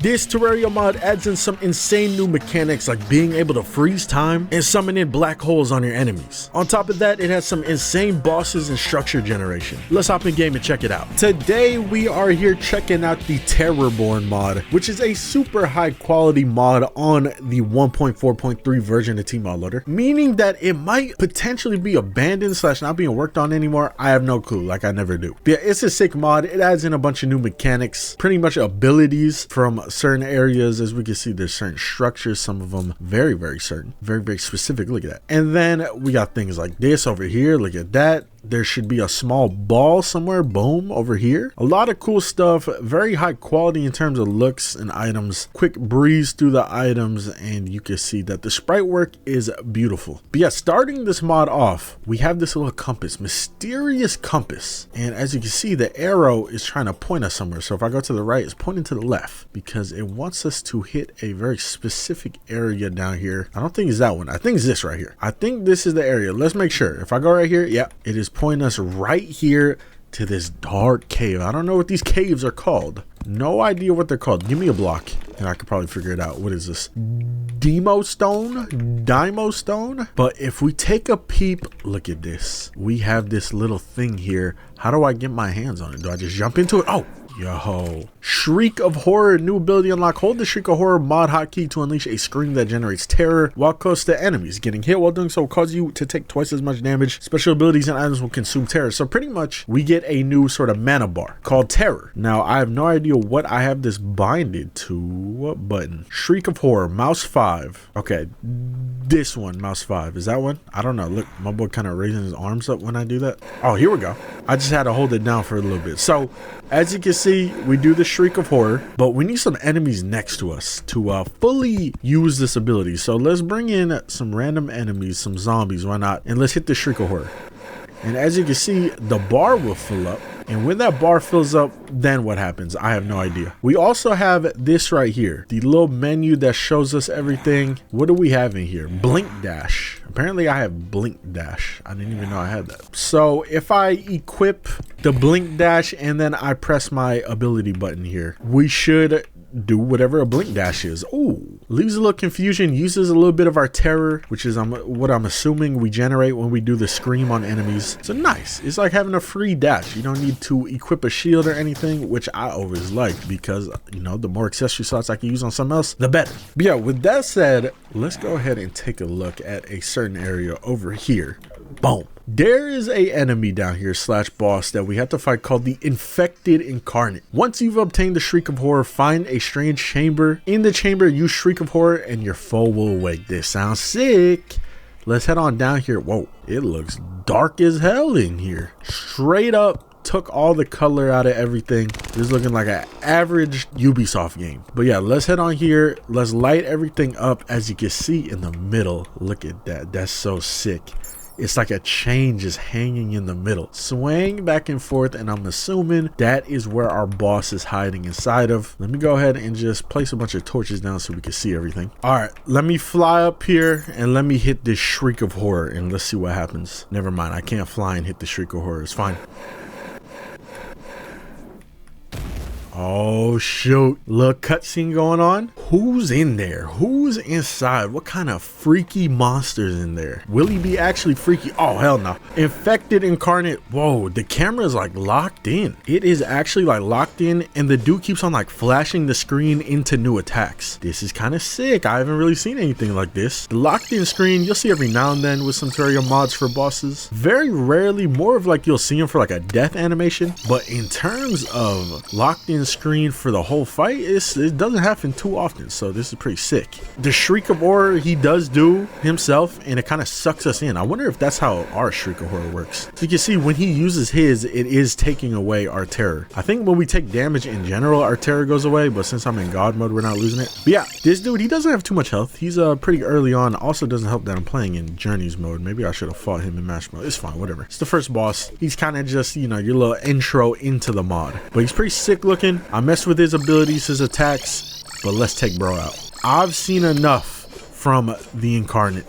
This Terraria mod adds in some insane new mechanics like being able to freeze time and summon in black holes on your enemies. On top of that, it has some insane bosses and structure generation. Let's hop in game and check it out. Today we are here checking out the Terrorborn mod, which is a super high quality mod on the 1.4.3 version of T-Mod Loader, meaning that it might potentially be abandoned / not being worked on anymore. I have no clue, like I never do. But yeah, it's a sick mod. It adds in a bunch of new mechanics, pretty much abilities from certain areas. As we can see, there's certain structures, some of them very certain, very specific. Look at that. And then we got things like this over here. Look at that. There should be a small ball somewhere, boom, over here. A lot of cool stuff, very high quality in terms of looks and items. Quick breeze through the items, and you can see that the sprite work is beautiful. But yeah, starting this mod off, we have this little compass, mysterious compass. And as you can see, the arrow is trying to point us somewhere. So if I go to the right, it's pointing to the left because it wants us to hit a very specific area down here. I don't think it's that one. I think it's this right here. I think this is the area. Let's make sure. If I go right here, yeah, it is pointing us right here to this dark cave. I don't know what these caves are called. No idea what they're called. Give me a block and I could probably figure it out. What is this? Demo stone? Dymo stone? But if we take a peep, look at this. We have this little thing here. How do I get my hands on it? Do I just jump into it? Oh, yo. Shriek of Horror, new ability unlock. Hold the Shriek of Horror mod hotkey to unleash a scream that generates terror while close to enemies. Getting hit while doing so will cause you to take twice as much damage. Special abilities and items will consume terror. So pretty much we get a new sort of mana bar called Terror. Now I have no idea what I have this binded to. What button? Shriek of Horror, mouse 5. Okay, this one, mouse 5. Is that one? I don't know. Look, my boy kind of raising his arms up when I do that. Oh, here we go. I just had to hold it down for a little bit. So as you can see, we do the Shriek of Horror, but we need some enemies next to us to fully use this ability. So let's bring in some random enemies, some zombies, why not? And let's hit the Shriek of Horror. And as you can see, the bar will fill up. And when that bar fills up, then what happens? I have no idea. We also have this right here, the little menu that shows us everything. What do we have in here? Blink dash. Apparently I have blink dash. I didn't even know I had that. So if I equip the blink dash and then I press my ability button here, we should do whatever a blink dash is. Ooh, leaves a little confusion, uses a little bit of our terror, which is what I'm assuming we generate when we do the scream on enemies. So nice. It's like having a free dash. You don't need to equip a shield or anything, which I always liked because, you know, the more accessory slots I can use on something else, the better. But yeah, with that said, let's go ahead and take a look at a certain area over here. Boom. There is a enemy down here / boss that we have to fight called the Infected Incarnate. Once you've obtained the Shriek of Horror, find a strange chamber. In the chamber, use Shriek of Horror and your foe will awake. This sounds sick. Let's head on down here. Whoa, it looks dark as hell in here. Straight up took all the color out of everything. This is looking like an average Ubisoft game. But yeah, let's head on here. Let's light everything up. As you can see in the middle, look at that. That's so sick. It's like a chain just hanging in the middle, swaying back and forth, and I'm assuming that is where our boss is hiding inside of. Let me go ahead and just place a bunch of torches down so we can see everything. All right, let me fly up here and let me hit this Shriek of Horror and let's see what happens. Never mind, I can't fly and hit the Shriek of Horror. It's fine. Oh shoot, little cutscene going on. Who's in there? Who's inside? What kind of freaky monsters in there? Will he be actually freaky? Oh hell no. Infected Incarnate. Whoa, the camera is like locked in. It is actually like locked in, and the dude keeps on like flashing the screen into new attacks. This is kind of sick. I haven't really seen anything like this. The locked in screen you'll see every now and then with some Terraria mods for bosses. Very rarely, more of like you'll see them for like a death animation, but in terms of locked in screen for the whole fight, it doesn't happen too often, so this is pretty sick. The Shriek of Horror he does do himself, and it kind of sucks us in. I wonder if that's how our Shriek of Horror works. So you can see when he uses his, it is taking away our terror. I think when we take damage in general, our terror goes away, but since I'm in God mode, we're not losing it. But yeah, this dude, he doesn't have too much health. He's pretty early on. Also doesn't help that I'm playing in Journeys mode. Maybe I should have fought him in Match mode. It's fine, whatever. It's the first boss. He's kind of just, you know, your little intro into the mod, but he's pretty sick looking. I messed with his abilities, his attacks, but let's take bro out. I've seen enough from the Incarnate.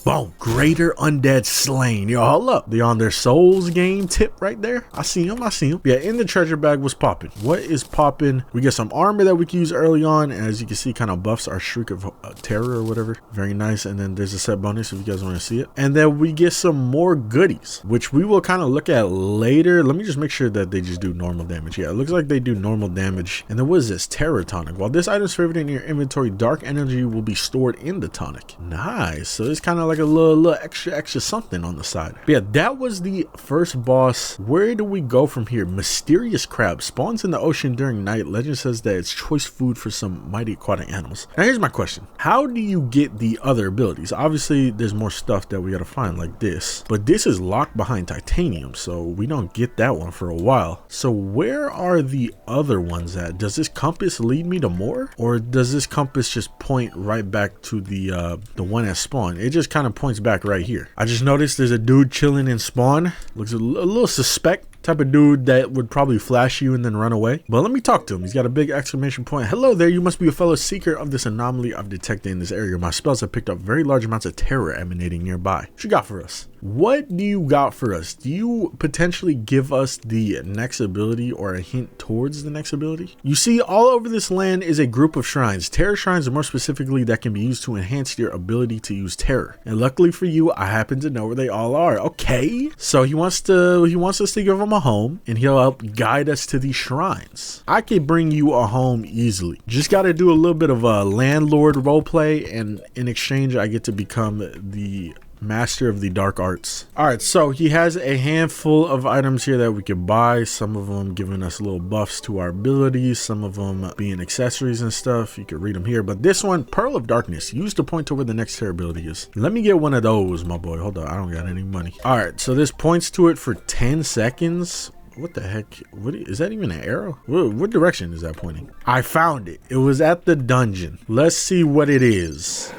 Boom. Greater undead slain. Yo, hold up. They on their souls game tip right there. I see him. Yeah, in the treasure bag was popping. What is popping? We get some armor that we can use early on. And as you can see, kind of buffs our Shriek of Terror or whatever. Very nice. And then there's a set bonus if you guys want to see it. And then we get some more goodies, which we will kind of look at later. Let me just make sure that they just do normal damage. Yeah, it looks like they do normal damage. And then what is this? Terror tonic. While this item is favored in your inventory, dark energy will be stored in the tonic. Nice. So it's kind of like a little extra something on the side. But yeah, that was the first boss. Where do we go from here? Mysterious crab spawns in the ocean during night. Legend says that it's choice food for some mighty aquatic animals. Now here's my question. How do you get the other abilities? Obviously there's more stuff that we gotta find like this, but this is locked behind titanium, so we don't get that one for a while. So where are the other ones at? Does this compass lead me to more, or does this compass just point right back to the one at spawn? It just kind of points back right here. I just noticed there's a dude chilling in spawn. Looks a little suspect. Type of dude that would probably flash you and then run away. But let me talk to him. He's got a big exclamation point. Hello there, you must be a fellow seeker of this anomaly I've detected in this area. My spells have picked up very large amounts of terror emanating nearby. What you got for us? What do you got for us? Do you potentially give us the next ability or a hint towards the next ability? You see, all over this land is a group of shrines. Terror shrines are more specifically that can be used to enhance your ability to use terror. And luckily for you, I happen to know where they all are. Okay. So he wants us to give him a home, and he'll help guide us to these shrines. I could bring you a home easily. Just got to do a little bit of a landlord roleplay, and in exchange I get to become the master of the dark arts. All right, so he has a handful of items here that we can buy. Some of them giving us little buffs to our abilities, some of them being accessories and stuff. You can read them here, but this one, Pearl of Darkness, used to point to where the next terror ability is. Let me get one of those, my boy. Hold on, I don't got any money. All right, so this points to it for 10 seconds. What the heck? What is that? Even an arrow? What direction is that pointing? I found it. It was at the dungeon. Let's see what it is.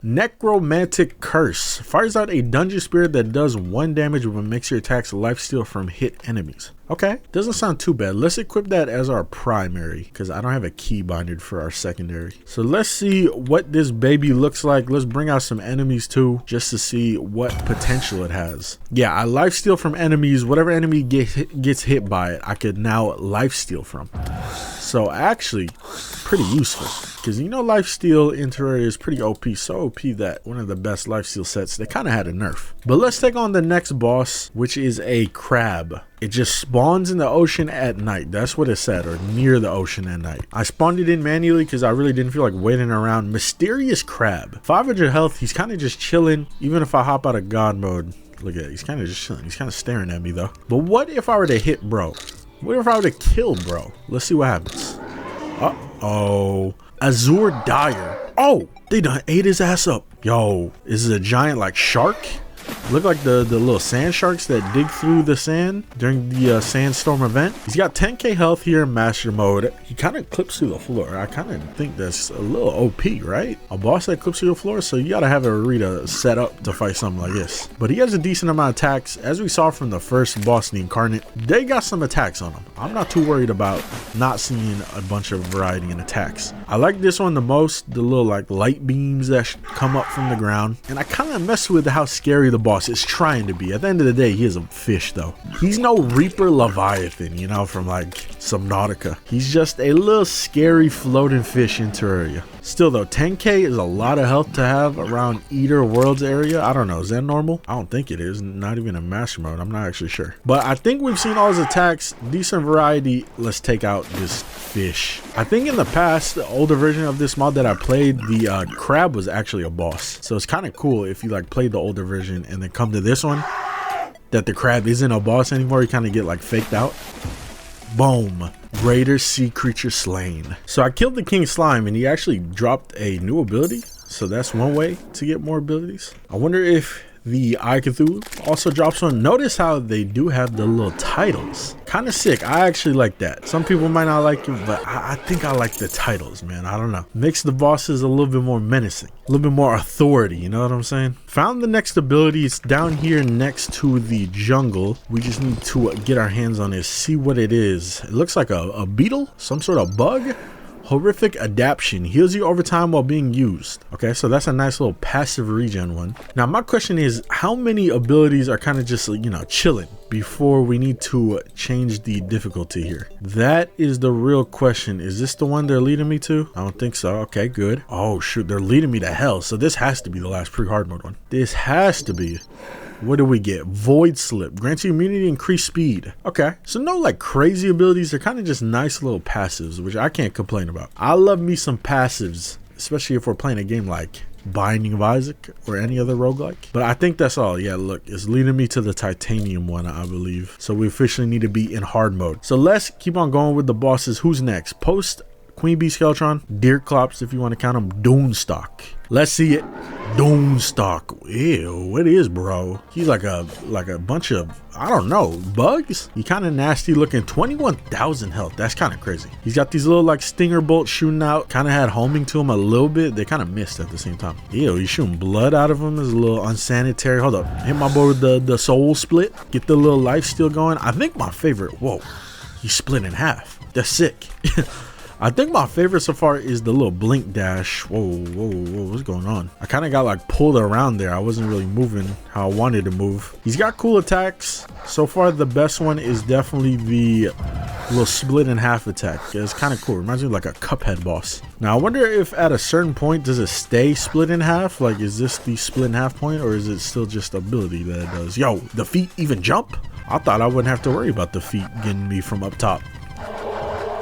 Necromantic Curse fires out a dungeon spirit that does 1 damage when it makes your attacks lifesteal from hit enemies. Okay, doesn't sound too bad. Let's equip that as our primary because I don't have a key binded for our secondary. So let's see what this baby looks like. Let's bring out some enemies too, just to see what potential it has. Yeah, I lifesteal from enemies. Whatever enemy gets hit by it, I could now lifesteal from. So actually, pretty useful because you know lifesteal in Terraria is pretty OP. So OP that one of the best lifesteal sets, they kind of had a nerf. But let's take on the next boss, which is a crab. It just spawns in the ocean at night. That's what it said, or near the ocean at night. I spawned it in manually because I really didn't feel like waiting around. Mysterious crab. 500 health. He's kind of just chilling. Even if I hop out of God mode, look at it. He's kind of just chilling. He's kind of staring at me though. But what if I were to hit bro? What if I were to kill bro? Let's see what happens. Uh-oh. Azure Dyer. Oh, they done ate his ass up. Yo, is it a giant like shark? Look like the little sand sharks that dig through the sand during the sandstorm event. He's got 10k health here in master mode. He kind of clips through the floor. I kind of think that's a little OP, right? A boss that clips through the floor, so you gotta have a Rita set up to fight something like this. But he has a decent amount of attacks. As we saw from the first boss, the Incarnate, they got some attacks on him. I'm not too worried about not seeing a bunch of variety in attacks. I like this one the most, the little like light beams that come up from the ground. And I kind of mess with how scary the boss is trying to be. At the end of the day, he is a fish though. He's no Reaper Leviathan, you know, from like Subnautica. He's just a little scary floating fish in Terraria. Still though, 10k is a lot of health to have around Eater Worlds area. I don't know, is that normal? I don't think it is. Not even in master mode. I'm not actually sure. But I think we've seen all his attacks. Decent variety. Let's take out this fish. I think in the past, the older version of this mod that I played, the crab was actually a boss. So it's kind of cool if you like play the older version and then come to this one, that the crab isn't a boss anymore. You kind of get like faked out. Boom. Greater sea creature slain. So I killed the king slime and he actually dropped a new ability. So that's one way to get more abilities. I wonder if the Eye Cthulhu also drops one. Notice how they do have the little titles. Kind of sick. I actually like that. Some people might not like it, but I think I like the titles, man. I don't know. Makes the bosses a little bit more menacing, a little bit more authority. You know what I'm saying? Found the next ability. It's down here next to the jungle. We just need to get our hands on it, see what it is. It looks like a beetle, some sort of bug. Horrific Adaption heals you over time while being used. Okay, so that's a nice little passive regen one. Now my question is, how many abilities are kind of just, you know, chilling before we need to change the difficulty here? That is the real question. Is this the one they're leading me to? I don't think so. Okay, good. Oh shoot, they're leading me to hell. So this has to be the last pre-hard mode one. This has to be. What do we get? Void Slip grants you immunity, increased speed. Okay, so no like crazy abilities. They're kind of just nice little passives, which I can't complain about. I love me some passives, especially if we're playing a game like Binding of Isaac or any other roguelike. But I think that's all. Yeah, look, it's leading me to the titanium one, I believe. So we officially need to be in hard mode. So let's keep on going with the bosses. Who's next? Post Queen Bee Skeletron, Deerclops if you want to count them, Doomstock. Let's see it. Doomstock. Ew, what is, bro? He's like a bunch of, I don't know, bugs. He kind of nasty looking. 21,000 health. That's kind of crazy. He's got these little like stinger bolts shooting out. Kind of had homing to him a little bit. They kind of missed at the same time. Ew, he's shooting blood out of him. Is a little unsanitary. Hold up. Hit my boy with the soul split. Get the little life steal going. I think my favorite. Whoa, he split in half. That's sick. I think my favorite so far is the little blink dash. Whoa, what's going on? I kind of got like pulled around there. I wasn't really moving how I wanted to move. He's got cool attacks. So far, the best one is definitely the little split in half attack. It's kind of cool. Reminds me of like a Cuphead boss. Now, I wonder if at a certain point, does it stay split in half? Like, is this the split in half point, or is it still just ability that it does? Yo, the feet even jump? I thought I wouldn't have to worry about the feet getting me from up top.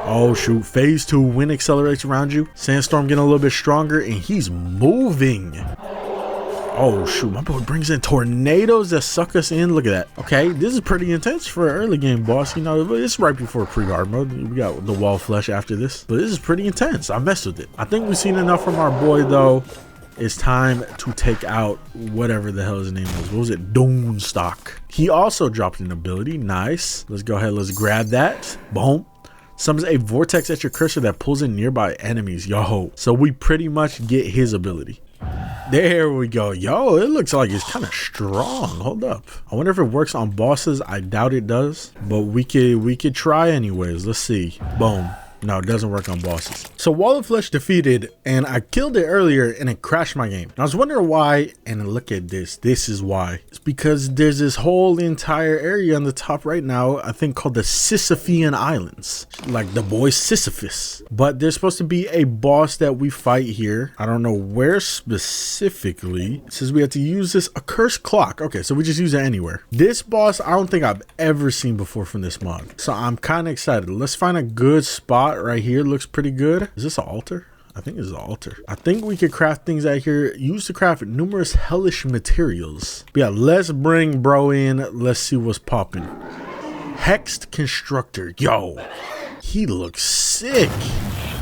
Oh shoot, phase 2, wind accelerates around you. Sandstorm getting a little bit stronger and he's moving. Oh shoot, my boy brings in tornadoes that suck us in. Look at that. Okay, this is pretty intense for an early game boss. You know, it's right before pre-hard mode. We got the wall flesh after this, but this is pretty intense. I messed with it. I think we've seen enough from our boy though. It's time to take out whatever the hell his name was. What was it? Doomstock. He also dropped an ability. Nice. Let's go ahead. Let's grab that. Boom. Summons a vortex at your cursor that pulls in nearby enemies. Yo, so we pretty much get his ability. There we go. Yo, it looks like it's kind of strong. Hold up. I wonder if it works on bosses. I doubt it does, but we could try anyways. Let's see. Boom. No, it doesn't work on bosses. So Wall of Flesh defeated, and I killed it earlier and it crashed my game. And I was wondering why, and look at this. This is why. It's because there's this whole entire area on the top right now, I think called the Sisyphean Islands. Like the boy Sisyphus. But there's supposed to be a boss that we fight here. I don't know where specifically. It says we have to use this accursed clock. Okay, so we just use it anywhere. This boss, I don't think I've ever seen before from this mod. So I'm kind of excited. Let's find a good spot. Right here looks pretty good. Is this an altar? I think it's an altar. I think we could craft things out here. Used to craft numerous hellish materials. But yeah, let's bring bro in. Let's see what's popping. Hexed Constructor. Yo, he looks sick.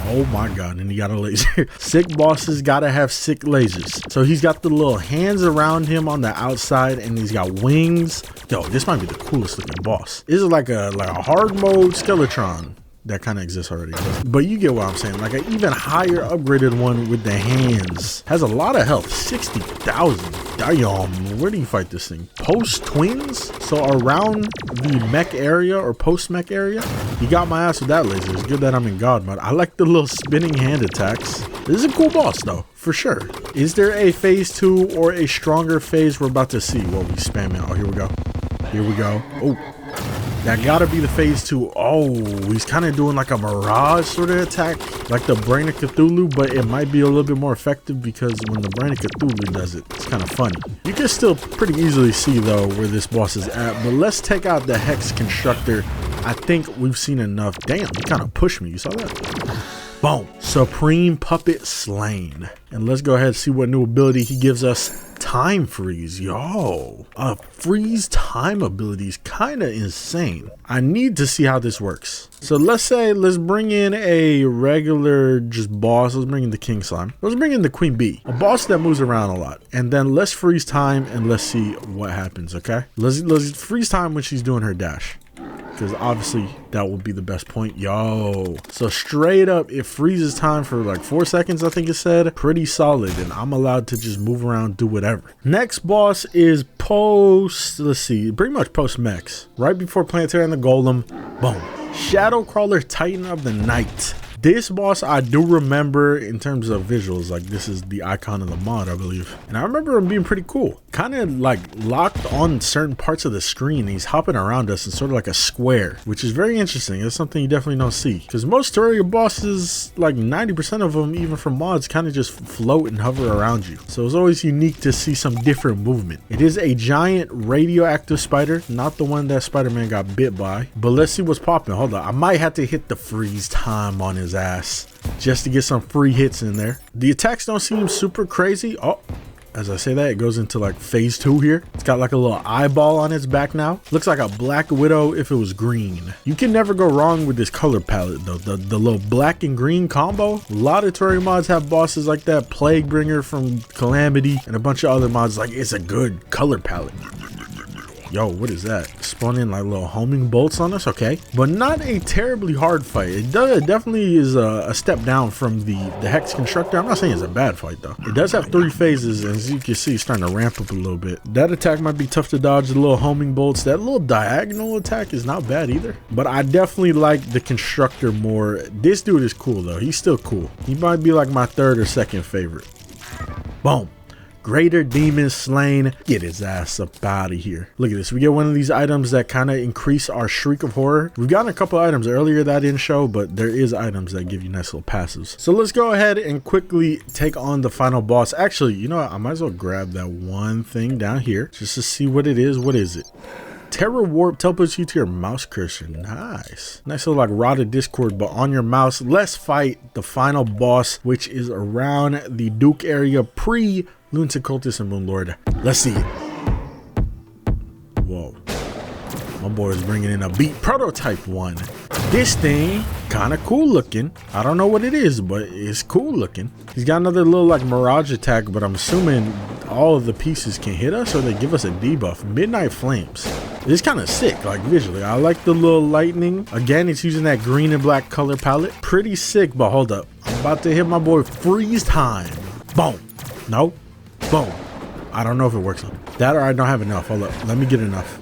Oh my god, and he got a laser. Sick bosses gotta have sick lasers. So he's got the little hands around him on the outside and he's got wings. Yo, this might be the coolest looking boss. This is like a hard mode Skeletron. That kind of exists already, but you get what I'm saying. Like an even higher upgraded one with the hands. Has a lot of health. 60,000. Damn, where do you fight this thing? Post twins? So around the mech area or post mech area, he got my ass with that laser. It's good that I'm in god mode. I like the little spinning hand attacks. This is a cool boss though, for sure. Is there a phase 2 or a stronger phase we're about to see? What we spamming? Oh, here we go. Here we go. Oh. That gotta be the phase 2. Oh, he's kind of doing like a mirage sort of attack, like the Brain of Cthulhu, but it might be a little bit more effective because when the Brain of Cthulhu does it, it's kind of funny. You can still pretty easily see though where this boss is at, but let's take out the Hex Constructor. I think we've seen enough. Damn, he kind of pushed me. You saw that? Boom. Supreme Puppet Slain. And let's go ahead and see what new ability he gives us. Time freeze. Yo, a freeze time ability is kind of insane. I need to see how this works. So let's bring in a regular just boss. Let's bring in the King Slime. Let's bring in the Queen Bee, a boss that moves around a lot. And then let's freeze time and let's see what happens. Okay, let's freeze time when she's doing her dash, because obviously that will be the best point. Yo, so straight up it freezes time for like 4 seconds, I think it said. Pretty solid, and I'm allowed to just move around, do whatever. Next boss is post, let's see, pretty much post mechs, right before Planetary and the Golem. Boom. Shadow Crawler Titan of the Night. This boss I do remember in terms of visuals, like this is the icon of the mod, I believe. And I remember him being pretty cool. Kind of like locked on certain parts of the screen. He's hopping around us in sort of like a square, which is very interesting. It's something you definitely don't see. Because most Terraria bosses, like 90% of them, even from mods, kind of just float and hover around you. So it's always unique to see some different movement. It is a giant radioactive spider, not the one that Spider-Man got bit by. But let's see what's popping. Hold on. I might have to hit the freeze time on his ass just to get some free hits in there. The attacks don't seem super crazy. Oh, as I say that, it goes into like phase 2 here. It's got like a little eyeball on its back now. Looks like a Black Widow if it was green. You can never go wrong with this color palette though. The little black and green combo. A lot of Terraria mods have bosses like that. Plaguebringer from Calamity and a bunch of other mods. Like, it's a good color palette. Yo, what is that? Spawning like little homing bolts on us, okay. But not a terribly hard fight. It definitely is a step down from the Hex Constructor. I'm not saying it's a bad fight though. It does have 3 phases, and as you can see, it's starting to ramp up a little bit. That attack might be tough to dodge, the little homing bolts. That little diagonal attack is not bad either. But I definitely like the Constructor more. This dude is cool though. He's still cool. He might be like my 3rd or 2nd favorite. Boom. Greater Demon slain. Get his ass up out of here. Look at this. We get one of these items that kind of increase our Shriek of Horror. We've gotten a couple items earlier that didn't show, but there is items that give you nice little passives. So let's go ahead and quickly take on the final boss. Actually, you know what? I might as well grab that one thing down here just to see what it is. What is it? Terror Warp teleports you to your mouse cursor. Nice. Nice little like Rod of Discord, but on your mouse. Let's fight the final boss, which is around the Dunck area pre Lunatic Cultist and Moonlord. Let's see it. Whoa. My boy is bringing in a beat prototype one. This thing, kind of cool looking. I don't know what it is, but it's cool looking. He's got another little like Mirage attack, but I'm assuming all of the pieces can hit us or they give us a debuff. Midnight Flames. It's kind of sick, like visually. I like the little lightning. Again, it's using that green and black color palette. Pretty sick, but hold up. I'm about to hit my boy freeze time. Boom. No. Boom. I don't know if it works on him. That or I don't have enough. Hold up. Let me get enough.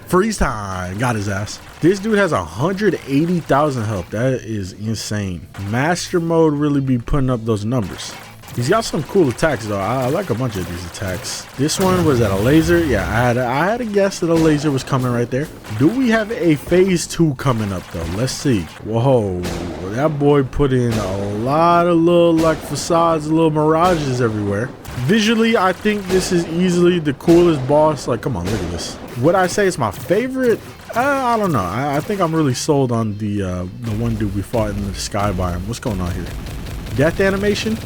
Freeze time. Got his ass. This dude has 180,000 health. That is insane. Master mode really be putting up those numbers. He's got some cool attacks though. I like a bunch of these attacks. This one was at a laser. Yeah, I had a guess that a laser was coming right there. Do we have a phase 2 coming up though? Let's see. Whoa, that boy put in a lot of little like facades, little mirages everywhere. Visually, I think this is easily the coolest boss. Like, come on, look at this. Would I say it's my favorite? I don't know. I think I'm really sold on the one dude we fought in the sky biome. What's going on here? Death animation?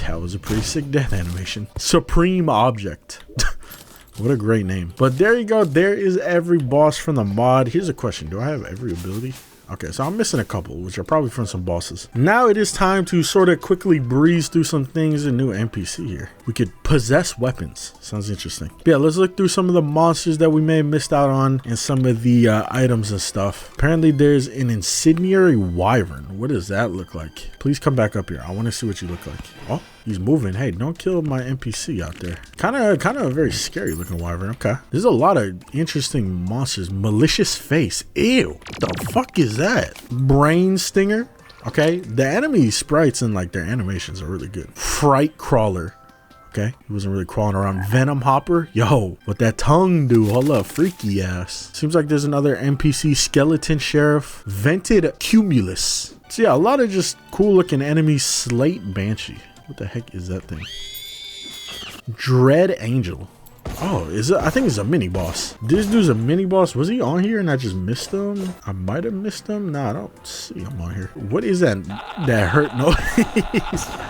That was a pretty sick death animation. Supreme Object. What a great name. But there you go. There is every boss from the mod. Here's a question. Do I have every ability? Okay, so I'm missing a couple, which are probably from some bosses. Now it is time to sort of quickly breeze through some things in new NPC here. We could possess weapons. Sounds interesting. Yeah, let's look through some of the monsters that we may have missed out on and some of the items and stuff. Apparently there's an incendiary wyvern. What does that look like? Please come back up here. I want to see what you look like. Oh, he's moving. Hey, don't kill my NPC out there. Kind of a very scary looking wyvern. Okay. There's a lot of interesting monsters. Malicious face. Ew. The fuck is that? Brain stinger. Okay. The enemy sprites and like their animations are really good. Fright crawler. Okay, he wasn't really crawling around. Venom Hopper. Yo, what that tongue do? Hold up, freaky ass. Seems like there's another NPC. Skeleton Sheriff. Vented Cumulus. So yeah, a lot of just cool looking enemies. Slate Banshee. What the heck is that thing? Dread Angel. Oh, is it? I think it's a mini boss. This dude's a mini boss. Was he on here and I just missed him? I might have missed him. Nah, I don't see him on here. What is that? That hurt noise.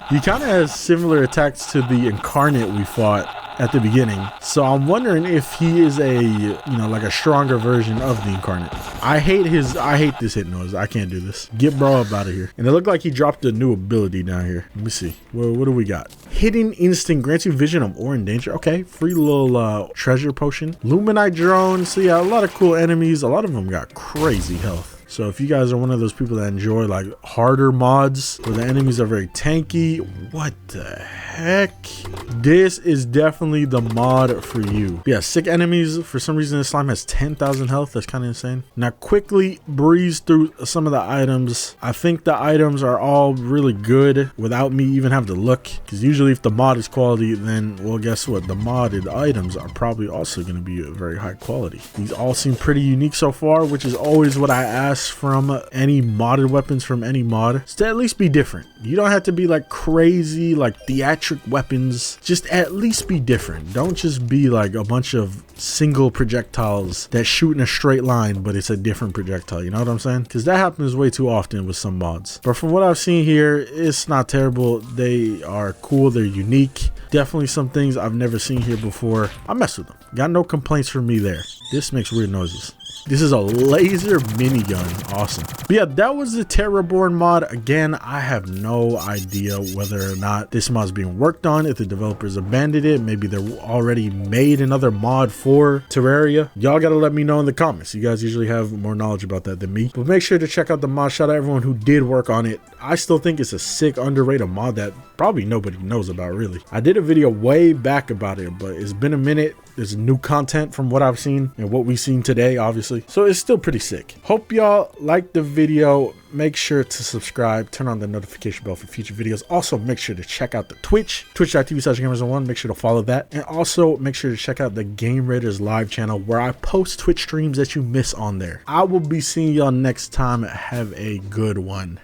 He kind of has similar attacks to the incarnate we fought at the beginning. So I'm wondering if he is a, you know, like a stronger version of the incarnate. I hate this hit noise. I can't do this. Get bro up out of here. And it looked like he dropped a new ability down here. Let me see. What do we got? Hidden Instinct grants you vision of ore in danger. Okay, free little treasure potion. Luminite drone. So yeah, a lot of cool enemies. A lot of them got crazy health. So if you guys are one of those people that enjoy like harder mods where the enemies are very tanky, what the heck? This is definitely the mod for you. Yeah, sick enemies. For some reason, this slime has 10,000 health. That's kind of insane. Now, quickly breeze through some of the items. I think the items are all really good without me even having to look. Because usually if the mod is quality, then, well, guess what? The modded items are probably also going to be very high quality. These all seem pretty unique so far, which is always what I ask from any modded weapons from any mod. It's to at least be different. You don't have to be like crazy, like theatric weapons. Just at least be different. Don't just be like a bunch of single projectiles that shoot in a straight line, but it's a different projectile. You know what I'm saying? Because that happens way too often with some mods. But from what I've seen here, it's not terrible. They are cool. They're unique. Definitely some things I've never seen here before. I mess with them. Got no complaints from me there. This makes weird noises. This is a laser minigun. Awesome. But yeah, that was the Terraborn mod. Again, I have no idea whether or not this mod is being worked on, if the developers abandoned it. Maybe they're already made another mod for Terraria. Y'all gotta let me know in the comments. You guys usually have more knowledge about that than me. But make sure to check out the mod. Shout out everyone who did work on it. I still think it's a sick, underrated mod that probably nobody knows about, really. I did a video way back about it, but it's been a minute. There's new content from what I've seen and what we've seen today, obviously. So it's still pretty sick. Hope y'all liked the video. Make sure to subscribe, turn on the notification bell for future videos. Also, make sure to check out the Twitch, twitch.tv/gamers01. Make sure to follow that. And also make sure to check out the Game Raiders live channel where I post Twitch streams that you miss on there. I will be seeing y'all next time. Have a good one.